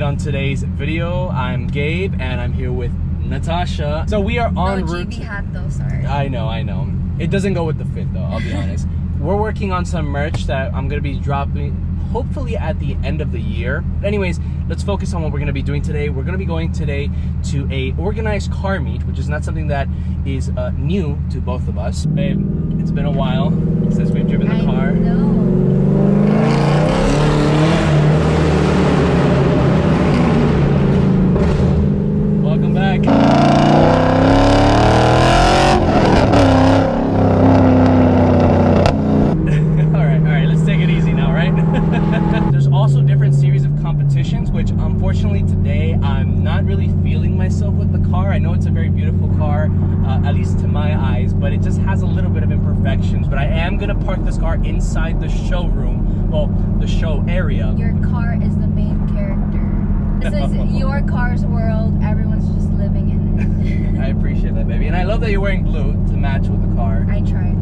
on today's video. I'm Gabe and I'm here with Natasha. So we are on route. GB hat though, sorry. I know. It doesn't go with the fit though, I'll be honest. We're working on some merch that I'm gonna be dropping hopefully at the end of the year. But anyways, let's focus on what we're gonna be doing today. We're gonna be going today to a organized car meet, which is not something that is new to both of us. Babe, it's been a while since we've driven the car. Welcome back. There's also different series of competitions, which unfortunately today I'm not really feeling myself with the car. I know it's a very beautiful car, at least to my eyes, but it just has a little bit of imperfections. But I am gonna park this car inside the showroom, well, the show area. Your car is the main character. This is your car's world. Everyone's just living in it. I appreciate that, baby. And I love that you're wearing blue to match with the car. I tried.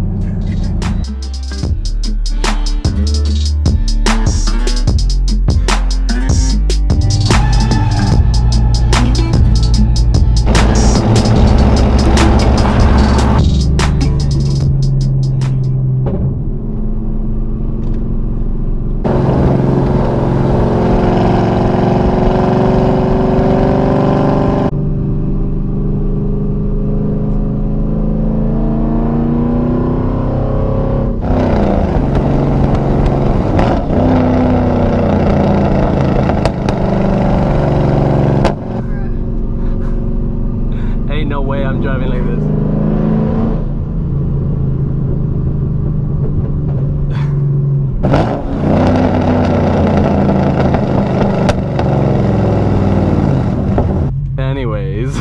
No way I'm driving like this. Anyways.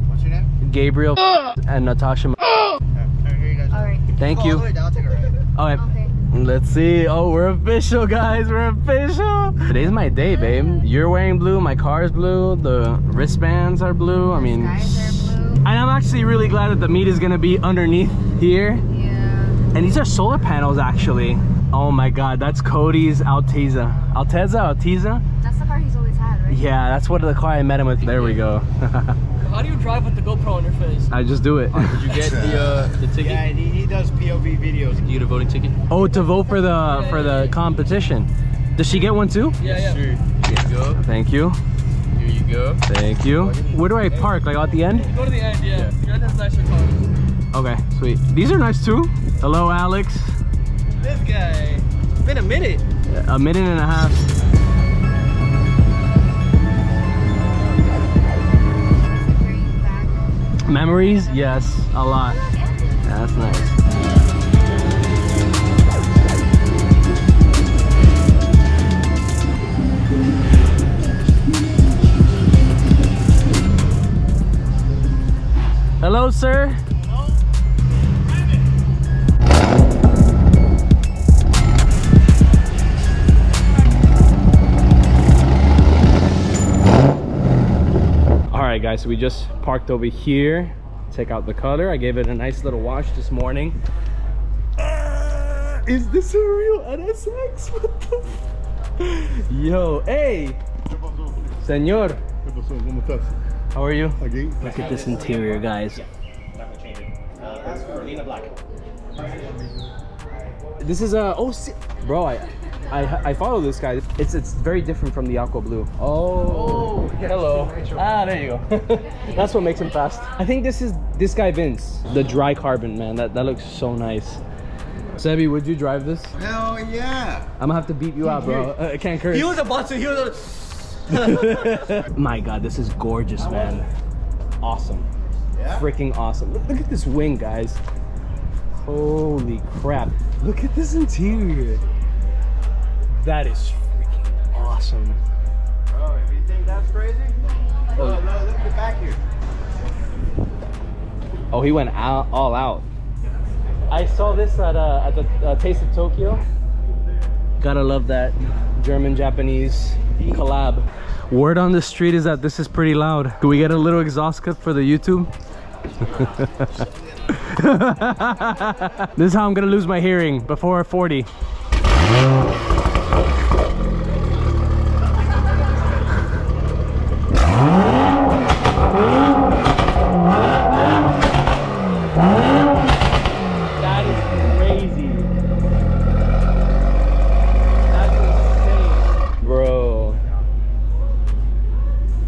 What's your name? Gabriel and Natasha. Here you guys. Alright. Thank you. I'll take a ride. Okay. Let's see. Oh, we're official, guys. We're official. Today's my day, babe. You're wearing blue. My car's blue. The wristbands are blue. I mean, Skies are blue. and I'm actually really glad that the meet is gonna be underneath here. Yeah. And these are solar panels, actually. Oh my God, that's Cody's Alteza. Alteza? That's the car he's always had, right? Yeah, that's what the car I met him with. There we go. How do you drive with the GoPro on your face? I just do it. Did you get the ticket? Yeah, he does POV videos. You get a voting ticket? Oh, to vote for the competition. Does she get one too? Yeah. Sure. Here you go. Thank you. Here you go. Thank you. Where do I park? Like at the end? Go to the end, yeah. Your end has nicer cars. Okay, sweet. These are nice too. Hello, Alex. This guy. It's been a minute. A minute and a half. Memories? Yes, a lot. Yeah, that's nice. Hello, sir. Hello? Alright guys, so we just parked over here. Check out the color. I gave it a nice little wash this morning. Is this a real NSX? What the f— Yo, hey! Señor! How are you? Look at this interior, guys. This is a— oh, bro, I follow this guy. It's very different from the aqua blue. Oh, hello. Ah, there you go. That's what makes him fast. I think this guy Vince, the dry carbon, man. That looks so nice. Sebi, would you drive this? Hell yeah. I'm gonna have to beat you out, bro. I can't curse. He was about to. He was. My God, this is gorgeous, man. Awesome. Yeah. Freaking awesome. Look at this wing, guys. Holy crap. Look at this interior. That is freaking awesome. Bro, if you think that's crazy, look at the back here. Oh, he went all out. I saw this at the Taste of Tokyo. Gotta love that German-Japanese collab. Word on the street is that this is pretty loud. Can we get a little exhaust clip for the YouTube? This is how I'm gonna lose my hearing before 40.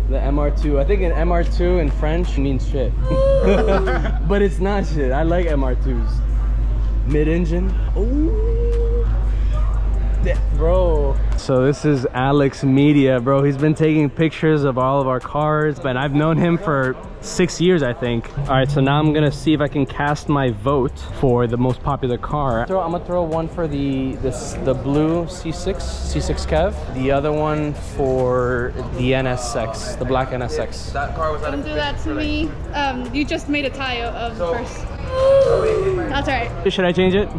The MR2. I think an MR2 in French means shit. But it's not shit. I like MR2s. Mid-engine. Bro. So this is Alex Media, bro. He's been taking pictures of all of our cars, but I've known him for 6 years, I think. All right, so now I'm gonna see if I can cast my vote for the most popular car. I'm gonna throw one for the blue C6 Kev. The other one for the NSX, the black NSX. That car was Don't do that to me. You just made a tie of the first. That's right. Should I change it?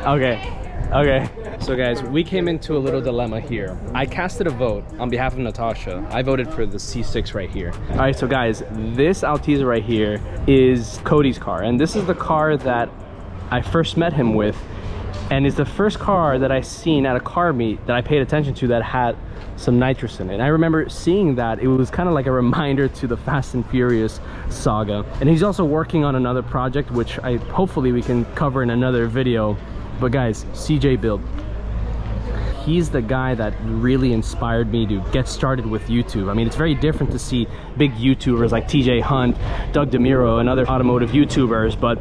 Okay. Okay. So guys, we came into a little dilemma here. I casted a vote on behalf of Natasha. I voted for the C6 right here. All right, so guys, this Altiza right here is Cody's car. And this is the car that I first met him with. And it's the first car that I seen at a car meet that I paid attention to that had some nitrous in it. And I remember seeing that. It was kind of like a reminder to the Fast and Furious saga. And he's also working on another project, which hopefully we can cover in another video. But guys, CJ Build. He's the guy that really inspired me to get started with YouTube. I mean, it's very different to see big YouTubers like TJ Hunt, Doug DeMuro, and other automotive YouTubers, but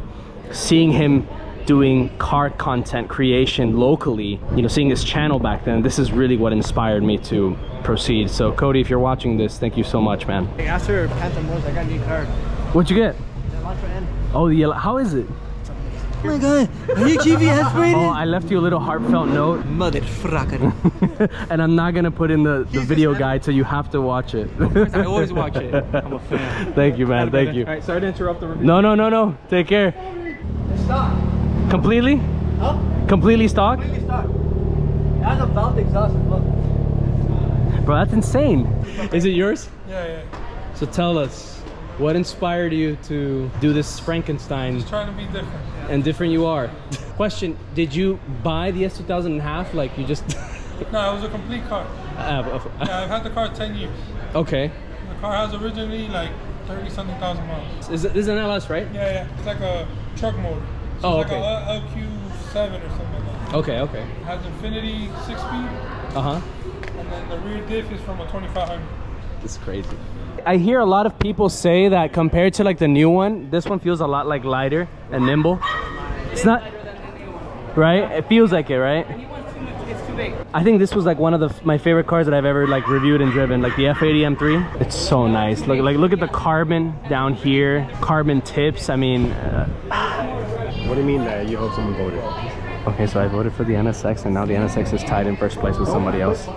seeing him doing car content creation locally, you know, seeing his channel back then, this is really what inspired me to proceed. So Cody, if you're watching this, thank you so much, man. Hey, after Phantom Wars, I got a new car. What'd you get? The Elantra N. Oh, the yellow. How is it? Oh my god, are you TV aspirated? Oh, I left you a little heartfelt note. Motherfucker. And I'm not gonna put in the video guide, so you have to watch it. I always watch it. I'm a fan. Thank you, man. Thank you. Alright, sorry to interrupt the review. No. Take care. It's stock. Completely? Huh? Completely stock? Completely stock. It has a valve exhaust as well. Bro, that's insane. Is it yours? Yeah. So tell us, what inspired you to do this Frankenstein? Just trying to be different. And different you are. Question, did you buy the S2000 in half? Like you just... No, it was a complete car. Yeah, I've had the car 10 years. Okay. The car has originally like 30-something thousand miles. This is an LS, right? Yeah. It's like a truck motor. So Oh, it's okay. like a LQ7 or something like that. Okay. It has Infinity 6-speed. Uh-huh. And then the rear diff is from a 2500. It's crazy. I hear a lot of people say that compared to like the new one, this one feels a lot like lighter and nimble. It's not, right? It feels like it, right? It's too big. I think this was like one of my favorite cars that I've ever like reviewed and driven, like the F80 M3. It's so nice. Look at the carbon down here, carbon tips. I mean, What do you mean that you hope someone voted? okay, so I voted for the NSX, and now the NSX is tied in first place with somebody else. Us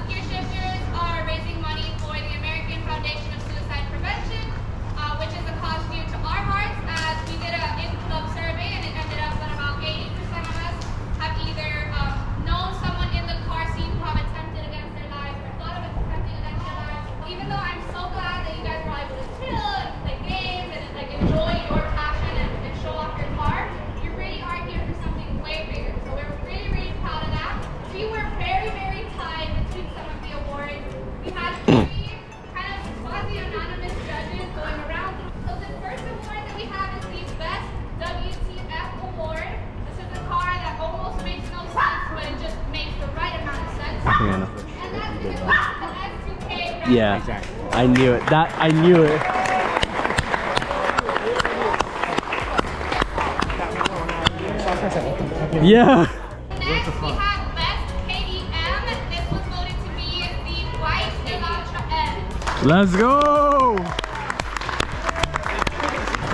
gear shifters are raising money for the American Foundation of Suicide Prevention, which is a cause dear to our hearts, as we did an in-club survey and it ended up that about 80% of us have either known someone in the car seat who have attempted against their lives or thought of attempting against their lives. Even though I'm so glad that you guys were able to chill and play games and like enjoy your passion and show off your car, you really are here for something way bigger. So we're really proud of that. We were very tied between some of the awards. We had three kind of quasi-anonymous judges going around. So the first award that we have is the Best WTF Award. This is a car that almost makes no sense, but it just makes the right amount of sense. And that's going to go to the S2K. Yeah, I knew it. I knew it. Yeah. Next, we have Best KDM. This was voted to be the white Elantra N. Let's go.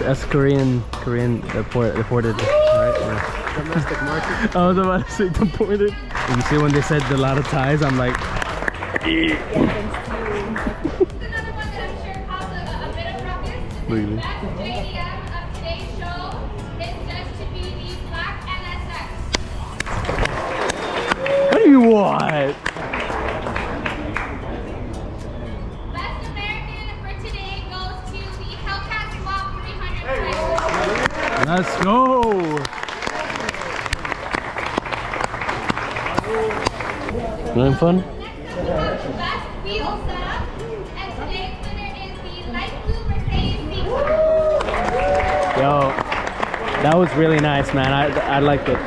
That's Korean deported, right? Domestic market. I was about to say deported. You see when they said a lot of ties, I'm like, Another one that I'm sure caused a bit of ruckus. The best JDM of today's show is just to be the black NSX. what do you want? Best American for today goes to the Hellcat Swap 300. Let's go. You having fun? Next, we have Best Wheel Setup, and today's winner is the light blue Mercedes C-Class. Yo, that was really nice, man. I liked it.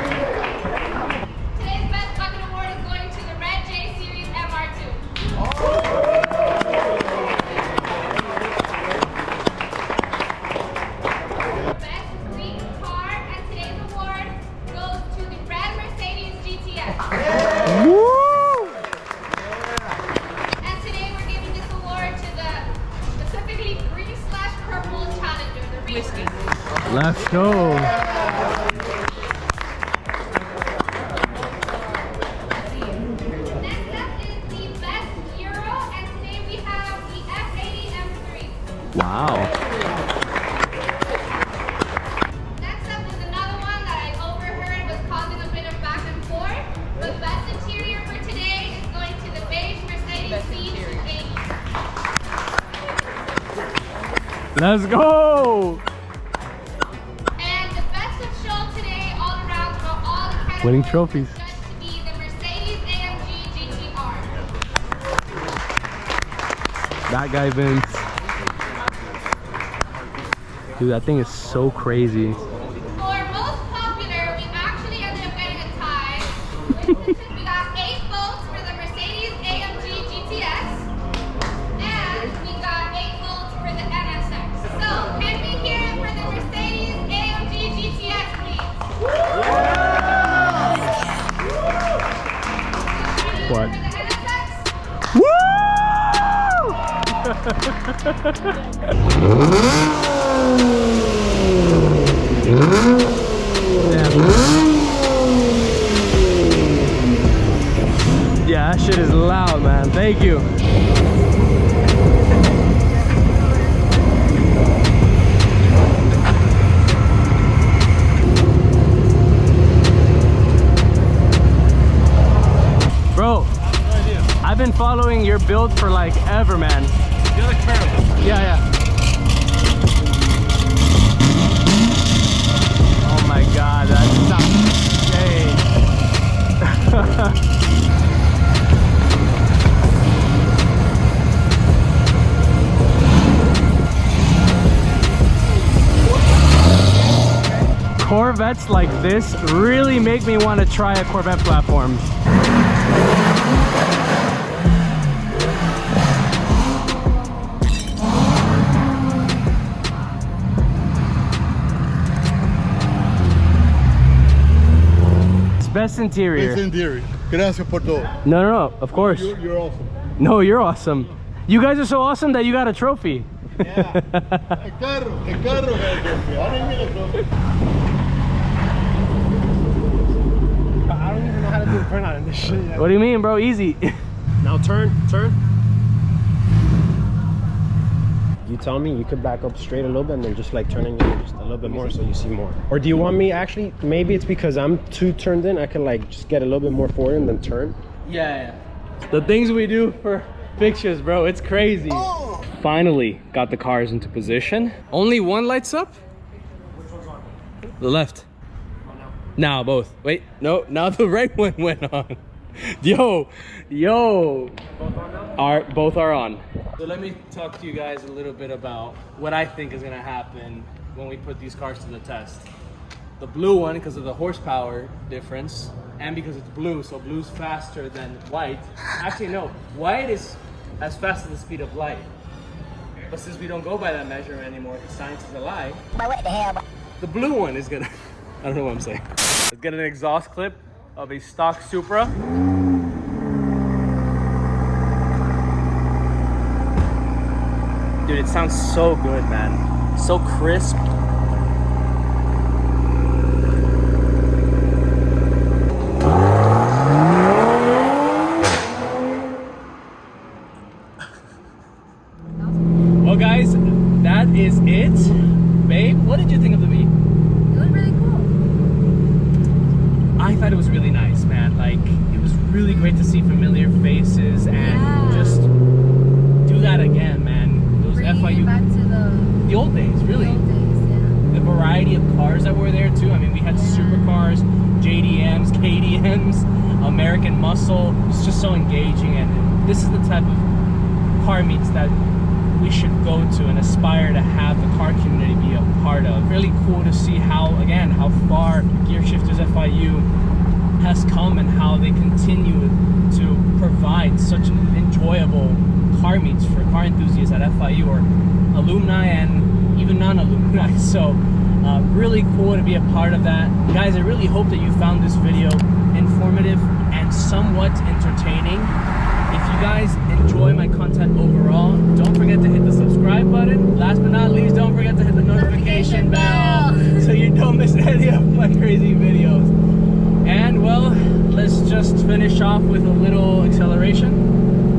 go. Next up is the best Euro, and today we have the F80 M3. Wow. Next up is another one that I overheard was causing a bit of back and forth. The best interior for today is going to the beige Mercedes C280. Let's go. And the best of show today, all around for all the categories, Winning trophies. is going to be the Mercedes AMG GTR. That guy, Vince. Dude, that thing is so crazy. For most popular, we actually ended up getting a tie. We got 8 votes for the Mercedes AMG GTS, and we got 8 votes for the NSX. So, can we hear it for the Mercedes AMG GTS, please? What? For the NSX? Yeah, that shit is loud, man. Thank you. Bro, I've been following your build for like ever, man. You're the curve. Yeah, yeah. Oh my god, that sounds insane. Corvettes like this really make me want to try a Corvette platform. Best interior. Best interior. Gracias por todo. No, of course. You're awesome. No, you're awesome. You guys are so awesome that you got a trophy. El carro has a trophy. I don't need a trophy. I don't even know how to do a burnout in this shit yet. What do you mean, bro? Easy. Now turn. You tell me you could back up straight a little bit and then just like turning in just a little bit more so you see more. Or do you want me actually, maybe it's because I'm too turned in, I can like just get a little bit more forward and then turn. Yeah. The things we do for pictures, bro, it's crazy. Oh. Finally got the cars into position. Only one lights up? Which one's on? The left. Now both. Wait, no, now the right one went on. Yo. Both are on. So let me talk to you guys a little bit about what I think is gonna happen when we put these cars to the test. The blue one, because of the horsepower difference, and because it's blue, so blue's faster than white. Actually, no, white is as fast as the speed of light. But since we don't go by that measurement anymore, because science is a lie, the blue one is gonna, I don't know what I'm saying. Let's get an exhaust clip of a stock Supra. Dude, it sounds so good, man. So crisp. Well, guys, that is it. Babe, what did you think of the Bee? It was really cool. I thought it was really nice, man. Like, it was really great to see familiar faces and just do that again, man. Bringing back to the old days, really. The old days, yeah. The variety of cars that were there too. I mean, we had Supercars, JDMs, KDMs, American Muscle. It's just so engaging, and this is the type of car meets that we should go to and aspire to have the car community be a part of. Really cool to see how far Gear Shifters FIU has come and how they continue to provide such an enjoyable car meets for car enthusiasts at FIU, or alumni and even non-alumni. So really cool to be a part of that. Guys, I really hope that you found this video informative and somewhat entertaining. If you guys enjoy my content overall, don't forget to hit the subscribe subscribe button. Last but not least, don't forget to hit the notification bell so you don't miss any of my crazy videos. And well, let's just finish off with a little acceleration.